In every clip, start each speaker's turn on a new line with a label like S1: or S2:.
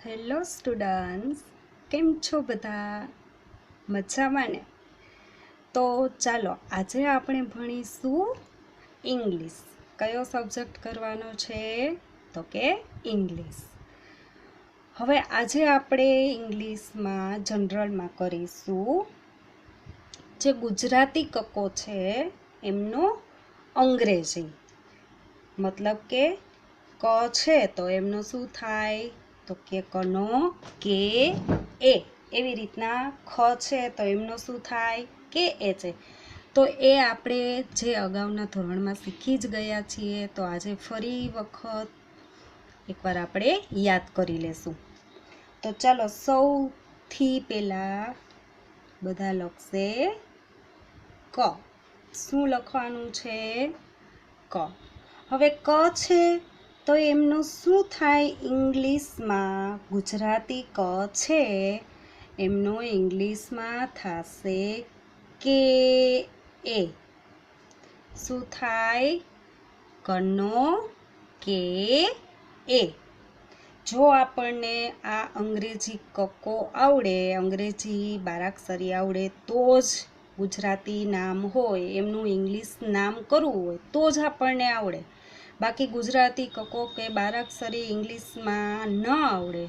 S1: Hello students, કેમ છો બધા? મજામાં ને? તો ચાલો આજે આપણે ભણીશું ઇંગ્લિશ. કયો સબ્જેક્ટ કરવાનો છે? તો કે ઇંગ્લિશ. હવે આજે આપણે ઇંગ્લિશમાં જનરલમાં કરીશું જે ગુજરાતી કક્કો છે એમનો અંગ્રેજી, મતલબ કે ક છે તો એમનો શું થાય? તો કે કનો કે એ. એવી રીતના ખ છે તો એમનો શું થાય? કે એ છે. તો એ આપણે જે અગાઉના ધોરણમાં શીખી જ ગયા છીએ, તો આજે ફરી વખત એકવાર આપણે યાદ કરી લેશું. તો ચાલો સૌથી પહેલા બધા લખશે ક. શું લખવાનું છે? ક. હવે ક છે તો એમનું શું થાય ઇંગ્લિશમાં? ગુજરાતી ક છે એમનો ઇંગ્લિશમાં થશે કે એ. શું થાય? કનો કે એ. જો આપણને આ અંગ્રેજી કક્કો આવડે, અંગ્રેજી બારાક્ષરી આવડે, તો જ ગુજરાતી નામ હોય એમનું ઇંગ્લિશ નામ કરવું હોય તો જ આપણને આવડે. બાકી ગુજરાતી કક્કો કે બારાક્ષરી ઇંગ્લિશમાં ન આવડે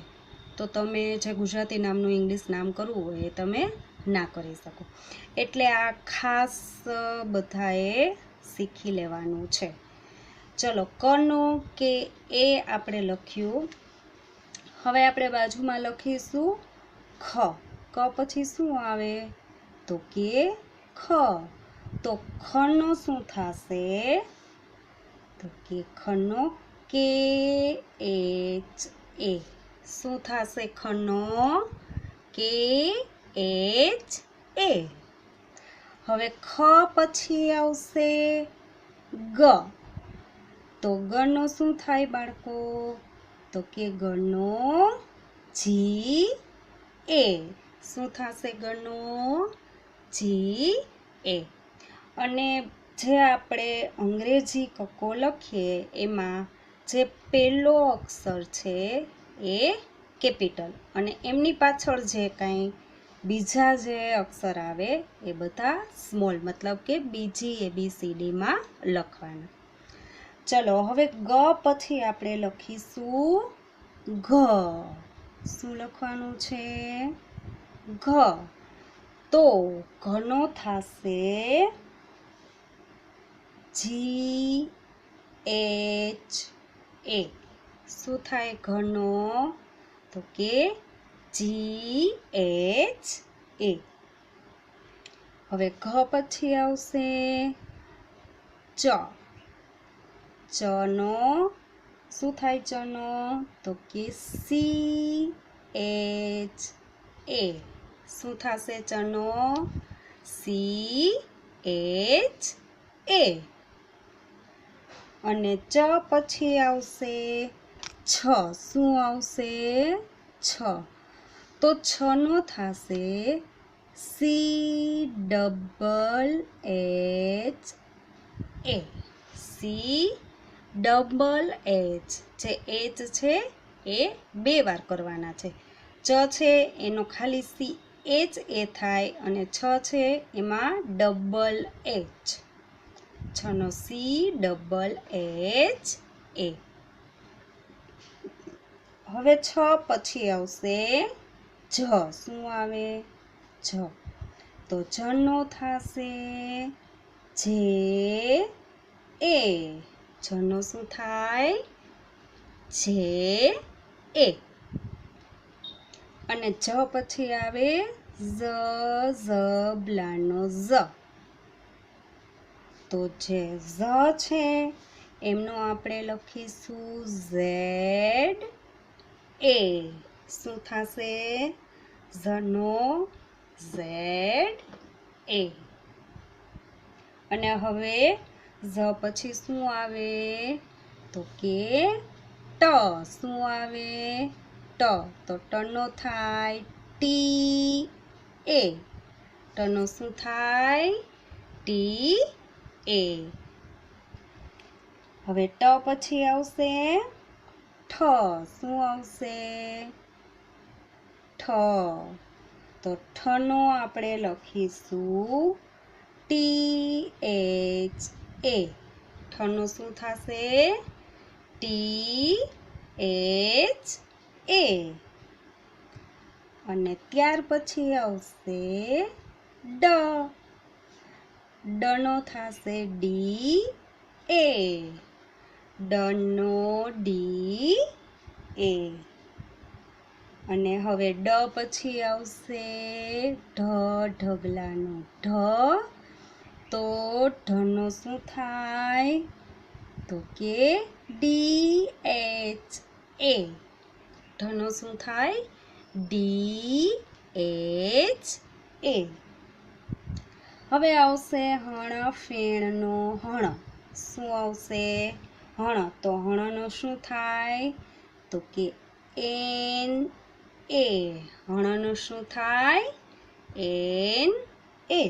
S1: તો તમે જે ગુજરાતી નામનું ઇંગ્લિશ નામ કરવું હોય એ તમે ના કરી શકો. એટલે આ ખાસ બધાએ શીખી લેવાનું છે. ચલો, કનો કે એ આપણે લખ્યું. હવે આપણે બાજુમાં લખીશું ખ. ક પછી શું આવે? તો કે ખ. તો ખનો શું થશે? તો કે ખનો કે એચ એ. શું થશે ખનો? કે એચ એ. હવે ખ પછી આવશે ગ. તો ગનો શું થાય બાળકો? તો કે ગનો જી એ. શું થશે ગનો? જી એ. અને જે આપણે અંગ્રેજી કક્કો લખીએ એમાં જે પહેલો અક્ષર છે એ કેપિટલ અને એમની પાછળ જે કાંઈ બીજા જે અક્ષર આવે એ બધા સ્મોલ, મતલબ કે બીજી ABCDમાં લખવાના. ચલો, હવે ગ પછી આપણે લખીશું ઘ. શું લખવાનું છે? ઘ. તો ઘનો થશે જી એચ એ. શું થાય ઘનો? તો કે જી એચ એ. હવે ઘ પછી આવશે ચ. ચનો શું થાય ચનો? તો કે સી એચ એ. શું થશે ચનો? સી એચ એ. અને ચ પછી આવશે છ. શું આવશે? છ. તો છનો થશે સી ડબલ એચ એ. C double H. જે એચ છે એ 2 વાર કરવાના છે. ચ છે એનો ખાલી સી એચ એ થાય અને છ છે એમાં ડબલ એચ. છનો સી ડબલ એચ એ. હવે છ પછી આવશે જ. શું આવે? જ. તો જનો થશે જે એ. જનો શું થાય? જે એ. અને જ પછી આવે ઝબલાનો ઝ. તો જે ઝ છે એમનો આપણે લખીશું ઝેડ એ. શું થશે? ઝનો ઝેડ એ. અને હવે ઝ પછી શું આવે? તો કે ટ. શું આવે? ટ. તો ટનો થાય ટી એ. ટનો શું થાય? ટી એ. હવે ટ પછી આવશે ઠ. શું આવશે? તો ઠનો આપણે લખીશું THA. ઠનું શું થશે? THA. અને ત્યાર પછી આવશે ડનો થશે DA. ડનો DA. અને હવે ડ પછી આવશે ઢગલાનો ઢ. તો ઢનો શું થાય? તો કે DHA. ઢનો શું થાય? DHA. હવે આવશે હણફેણનો હણ. શું આવશે? હણ. તો હણનો શું થાય? તો કે NA. હણનું શું થાય? NA.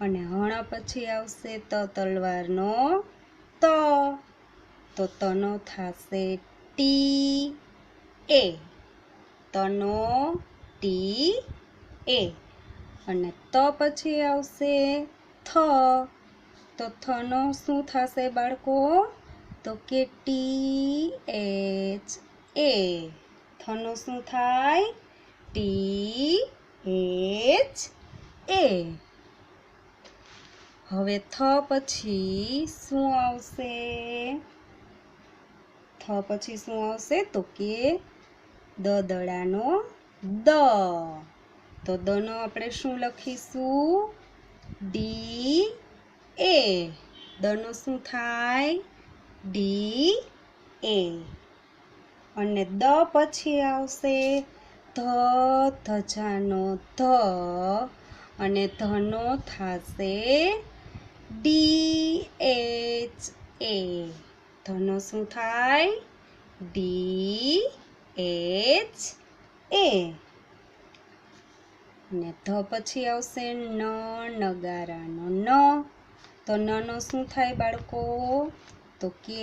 S1: અને હણ પછી આવશે તલવારનો ત. તો તનો થશે TA. તનો TA. અને ત પછી આવશે થ. તો થનો શું થશે બાળકો? તો કે THA. થનો શું થાય? THA. હવે થ પછી શું આવશે? થ પછી શું આવશે? તો કે દડાનો દ. તો દનો આપણે શું લખીશું? DA. દનો શું થાય? DA. અને દ પછી આવશે ધજાનો ધ. અને ધનો થશે DHA. ધનો શું થાય? DHA. અને ધ પછી આવશે નગારાનો ન. તો નનો શું થાય બાળકો? તો કે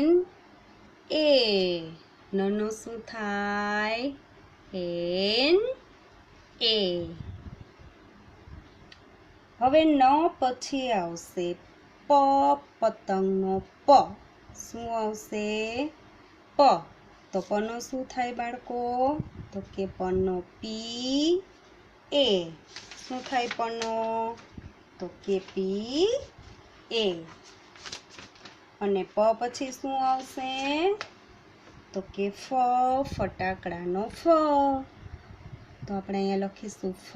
S1: NA. નનો શું થાય? NA. હવે ન પછી આવશે પતંગનો પ. શું આવશે? પ. તો પનો શું થાય બાળકો? તો કે પનો PA. શું થાય પનો? તો કે PA. અને પ પછી શું આવશે? તો કે ફટાકડાનો ફ. તો આપણે અહીંયા લખીશું ફ.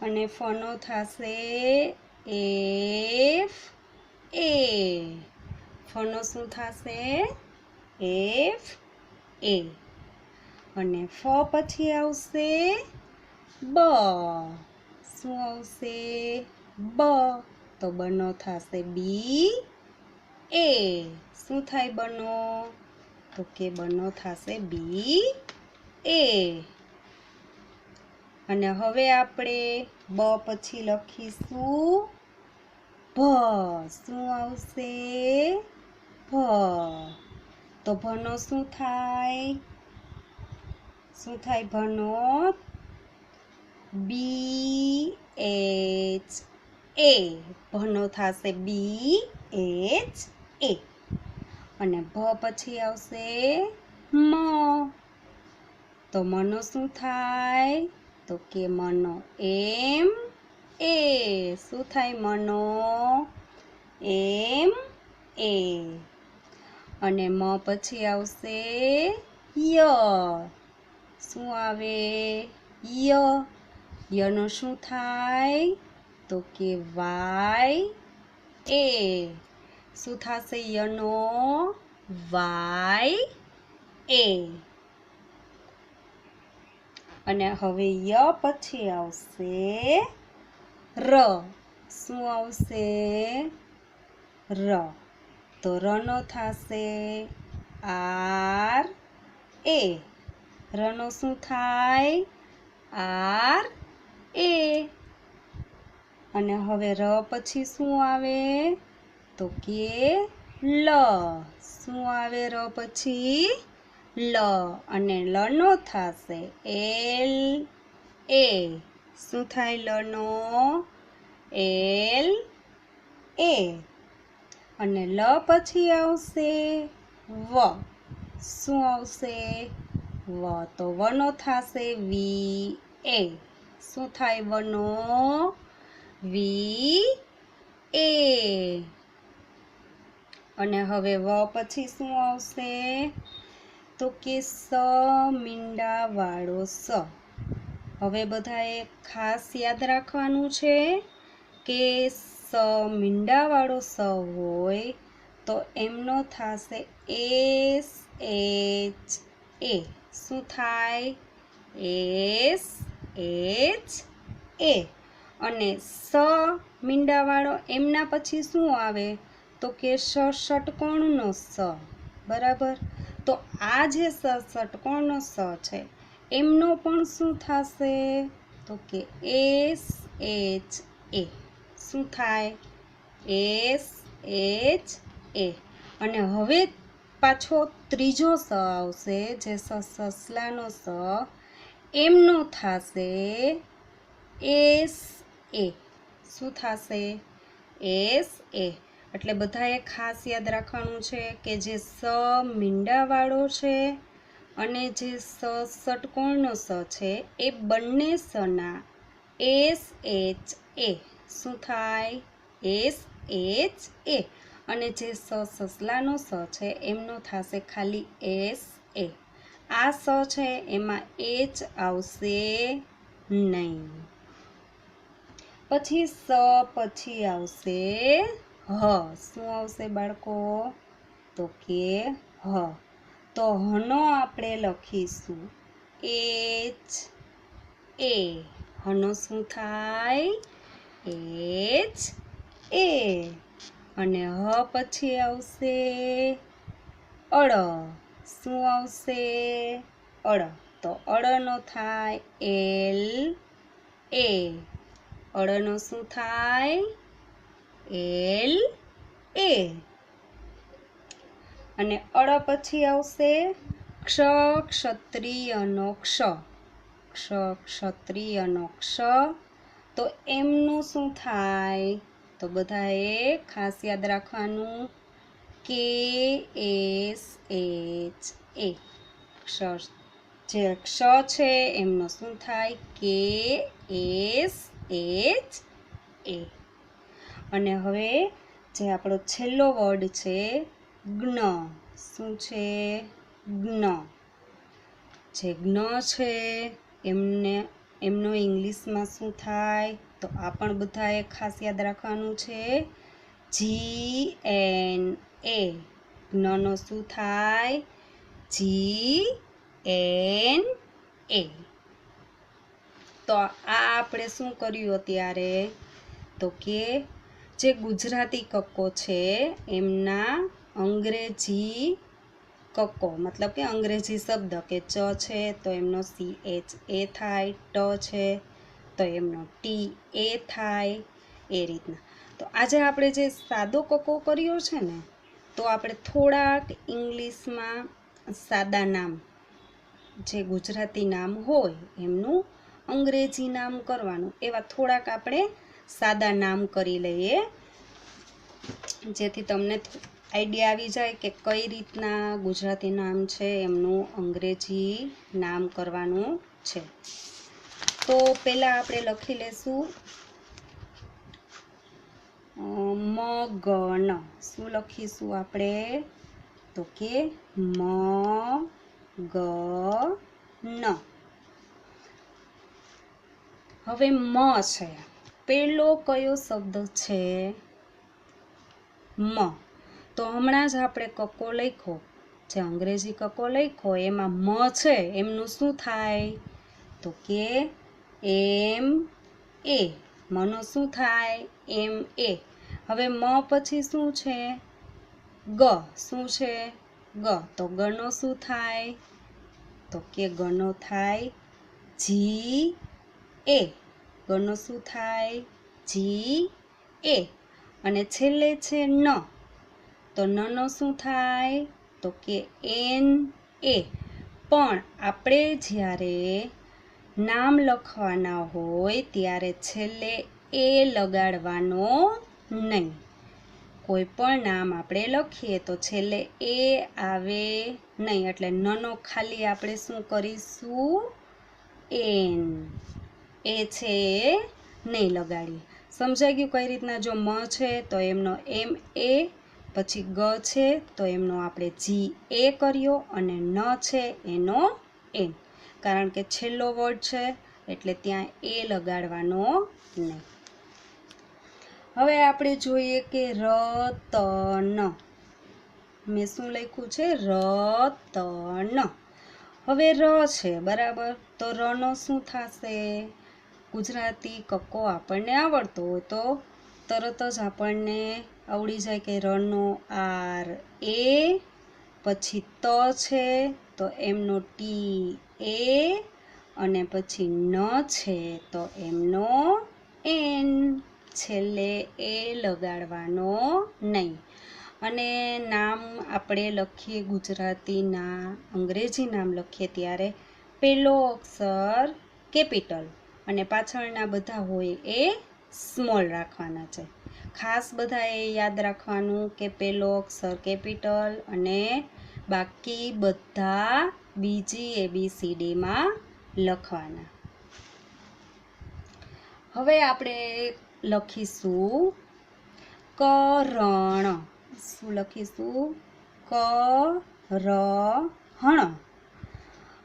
S1: અને ફનો થશે FA. ફનો શું થશે? FA. અને ફ પછી આવશે બ. શું આવશે? બ. તો બનો થશે BA. શું થાય બનો? તો કે બનો થશે BA. અને હવે આપણે બ પછી લખીશું ભ. શું આવશે? ભ. તો ભનો શું થાય? શું થાય ભનો? BHA. ભનો થશે BHA. અને ભ પછી આવશે મ. તો મનો શું થાય? તો કે મનો MA. શું થાય મનો? MA. અને મ પછી આવશે ય. શું આવે? ય. યનો શું થાય? તો કે YA. શું થશે યનો? YA. અને હવે ય પછી આવશે ર. શું આવશે? ર. તો રનો થશે RA. રનો શું થાય? RA. અને હવે ર પછી શું આવે? તો કે લ. શું આવે ર પછી? લ અને લ નો થશે એલ એ શું થાય લ નો એલ એ અને લ પછી આવશે વ શું આવશે વ તો વ નો થશે વી એ શું થાય વ નો વી એ અને હવે વ પછી શું આવશે તો કે સ મીંડા વાળો સ હવે બધાએ ખાસ યાદ રાખવાનું છે કે સ મીંડા વાળો સ હોય તો એમનો થશે એસ એચ એ શું થાય એસ એચ એ અને સ મીંડાવાળો એમના પછી શું આવે તો કે સ ષટકોણનો સ બરાબર તો આ જે સ ષટકોણનો સ છે એમનો પણ શું થશે તો કે એસ એચ એ શું થાય એસ એચ એ અને હવે પાછો ત્રીજો સ આવશે જે સસલાનો સ એમનો થશે એસ એ શું થશે એસ એ એટલે બધાએ ખાસ યાદ રાખવાનું છે કે જે સ મીંડાવાળો છે અને જે સ ષટકોણનો સ છે એ બંને સના એસ એચ એ શું થાય એસ એચ એ અને જે સ સસલાનો સ છે એમનો થશે ખાલી એસ એ આ સ છે એમાં એચ આવશે નહીં પછી સ પછી આવશે હ શું આવશે બાળકો તો કે હ તો હનો આપણે લખીશું એચ એ હનો શું થાય એચ એ અને હ પછી આવશે અળ શું આવશે અળ તો અળનો થાય એલ એ અળનો શું થાય એલ એ અને અળ પછી આવશે ક્ષ ક્ષત્રિયનો ક્ષ ક્ષ ક્ષત્રિયનો ક્ષ તો એમનું શું થાય તો બધાએ ખાસ યાદ રાખવાનું કે એસ એચ એ ક્ષ જે ક્ષ છે એમનો શું થાય કે એસ એચ એ અને હવે જે આપણો છેલ્લો વર્ડ છે જ્ઞ શું છે જ્ઞ જે જ્ઞ છે એમનો ઇંગ્લિશમાં શું થાય તો આ પણ બધાએ ખાસ યાદ રાખવાનું છે જી એન એ જ્ઞનો શું થાય જી એન એ તો આ આપણે શું કર્યું અત્યારે તો કે જે ગુજરાતી કક્કો છે એમના અંગ્રેજી કક્કો મતલબ કે અંગ્રેજી શબ્દ કે ચ છે તો એમનો સી એચ એ થાય ટ છે તો એમનો ટી એ થાય એ રીતના તો આજે આપણે જે સાદો કક્કો કર્યો છે ને તો આપણે થોડાક ઇંગ્લિશમાં સાદા નામ જે ગુજરાતી નામ હોય એમનું અંગ્રેજી નામ કરવાનું એવા થોડાક આપણે સાદા નામ કરી લઈએ જેથી તમને આઈડિયા આવી જાય કે કઈ રીતના ગુજરાતી નામ છે એમનું અંગ્રેજી નામ કરવાનું છે તો પહેલાં આપણે લખી લેશું મગન શું લખીશું આપણે તો કે મગન હવે મ છે પેલો કયો શબ્દ છે મ તો હમણાં જ આપણે કક્કો લખ્યો જે અંગ્રેજી કક્કો લખ્યો એમાં મ છે એમનું શું થાય તો કે એમ એ મનો શું થાય એમ એ હવે મ પછી શું છે ગ શું છે ગ તો ગનો શું થાય તો કે ગનો થાય જી એ ગનો શું થાય જી એ અને છેલ્લે છે ન તો નનો શું થાય તો કે એન એ પણ આપણે જ્યારે નામ લખવાના હોય ત્યારે છેલ્લે એ લગાડવાનો નહીં. કોઈ પણ નામ આપણે લખીએ તો છેલ્લે એ આવે નહીં, એટલે નનો ખાલી આપણે શું કરીશું? એન. એ છે એ નહીં લગાડીએ. સમજાઈ ગયું કઈ રીતના? જો મ છે તો એમનો એમ એ, પછી ગ છે તો એમનો આપણે જી એ કર્યો, અને ન છે એનો એન, કારણ કે છેલ્લો વર્ડ છે એટલે ત્યાં એ લગાડવાનો નહીં. હવે આપણે જોઈએ કે રતન. મેં શું લખ્યું છે? રતન. હવે ર છે, બરાબર, તો રનો શું થશે? ગુજરાતી કક્કો આપણને આવડતો હોય તો તરત જ આપણને આવડી જાય કે રનો આર એ, પછી ત છે તો એમનો ટી એ, અને પછી ન છે તો એમનો એન. છેલ્લે એ લગાડવાનો નહીં. અને નામ આપણે લખીએ ગુજરાતીના, અંગ્રેજી નામ લખીએ ત્યારે પહેલો અક્ષર કેપિટલ અને પાછળના બધા હોય એ સ્મોલ રાખવાના છે. ખાસ બધા એ યાદ રાખવાનું કે પહેલો અક્ષર કેપિટલ અને બાકી બધા બીજી ABCDમાં લખવાના. હવે આપણે લખીશું કરણ. શું લખીશું? કરહણ.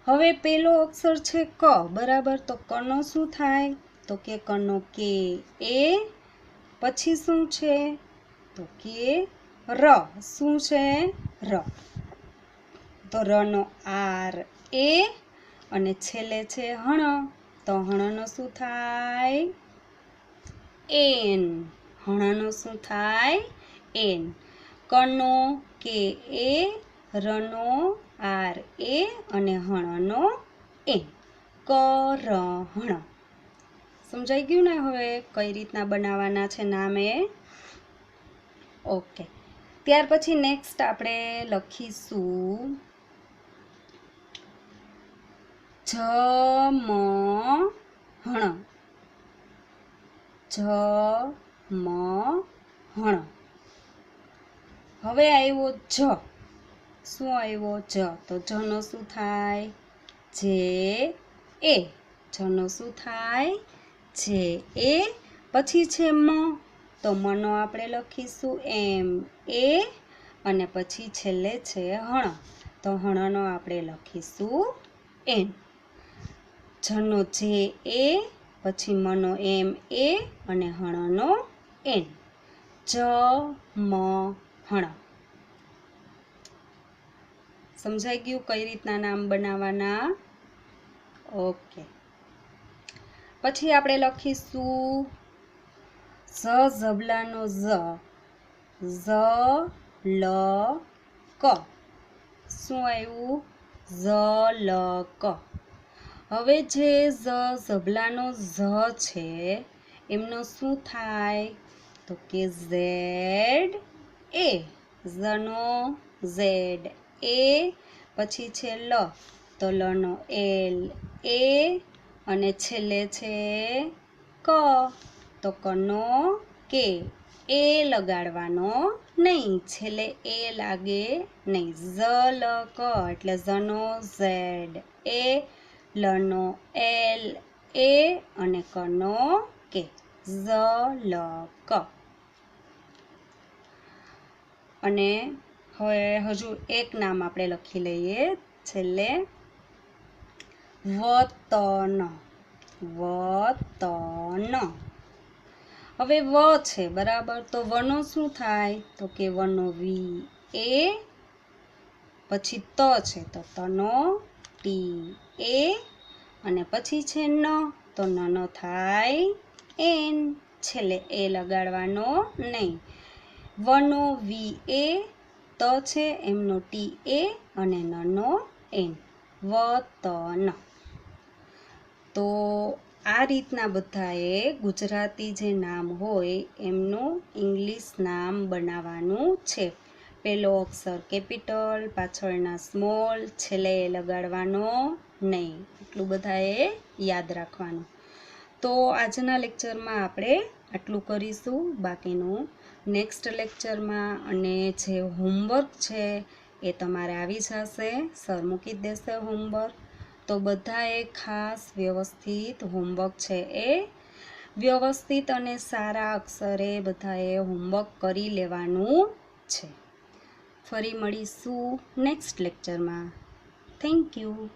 S1: હવે પેલો અક્ષર છે ક, બરાબર, તો કનો શું થાય? તો કે કનો કે એ, પછી શું છે? તો કે ર. શું છે? ર. તો રનો આર એ, અને છેલ્લે છે હણ, તો હણનો શું થાય? એન. હણનો શું થાય? એન. કનો કે એ, રનો આર એ, અને હણનો એન. કરહણ. સમજાઈ ગયું ને હવે કઈ રીતના બનાવવાના છે નામે? ઓકે. ત્યાર પછી નેક્સ્ટ આપણે લખીશું જમણ. જમણ. હવે આવ્યો જ. શું આવ્યો? જ. તો જનો શું થાય? જે એ. જનો શું થાય? જે એ. પછી છે મ, તો મનો આપણે લખીશું એમ એ, અને પછી છેલ્લે છે હણ, તો હણનો આપણે લખીશું એન. જનો જે એ, પછી મનો એમ એ, અને હણનો એન. જમણ. સમજાઈ ગયું કઈ રીતના નામ બનાવવાના? ઓકે. પછી આપણે લખીશું ઝ ઝબલાનો ઝ. ઝ લ ક. શું આવ્યું? ઝ લ ક. હવે જે ઝ ઝબલાનો ઝ છે એમનો શું થાય? તો કે ઝેડ એ. ઝનો ઝેડ એ, પછી છે લ, તો લનો એલ એ, અને છેલ્લે છે ક, તો કનો કે. એ લગાડવાનો નહીં, છેલ્લે એ લાગે નહીં. ઝ લ ક એટલે ઝનો ઝેડ એ, લનો એલ એ, અને કનો કે. ઝ લ ક. અને હવે હજુ એક નામ આપણે લખી લઈએ છેલ્લે, વતન. વતન. હવે વ છે, બરાબર, તો વનો શું થાય? તો કે વનો વી એ, પછી ત છે તો તનો ટી એ, અને પછી છે ન, તો નનો થાય એન. છેલ્લે એ લગાડવાનો નહીં. વનો વી એ, ત છે એમનો ટી એ, અને નનો એન. વતન. તો આ રીતના બધાએ ગુજરાતી જે નામ હોય એમનું ઇંગ્લિશ નામ બનાવવાનું છે. પહેલો અક્ષર કેપિટલ, પાછળના સ્મોલ, છેલ્લે લગાડવાનો નહીં. એટલું બધાએ યાદ રાખવાનું. તો આજના લેક્ચરમાં આપણે આટલું કરીશું. બાકીનું નેક્સ્ટ લેક્ચરમાં અને જે હોમવર્ક છે એ તમારે આવી જશે. સર મૂકી દેશે હોમવર્ક. તો બધાએ ખાસ વ્યવસ્થિત હોમવર્ક છે એ વ્યવસ્થિત અને સારા અક્ષરે બધાએ હોમવર્ક કરી લેવાનું છે. ફરી મળીશું નેક્સ્ટ લેક્ચરમાં. Thank you.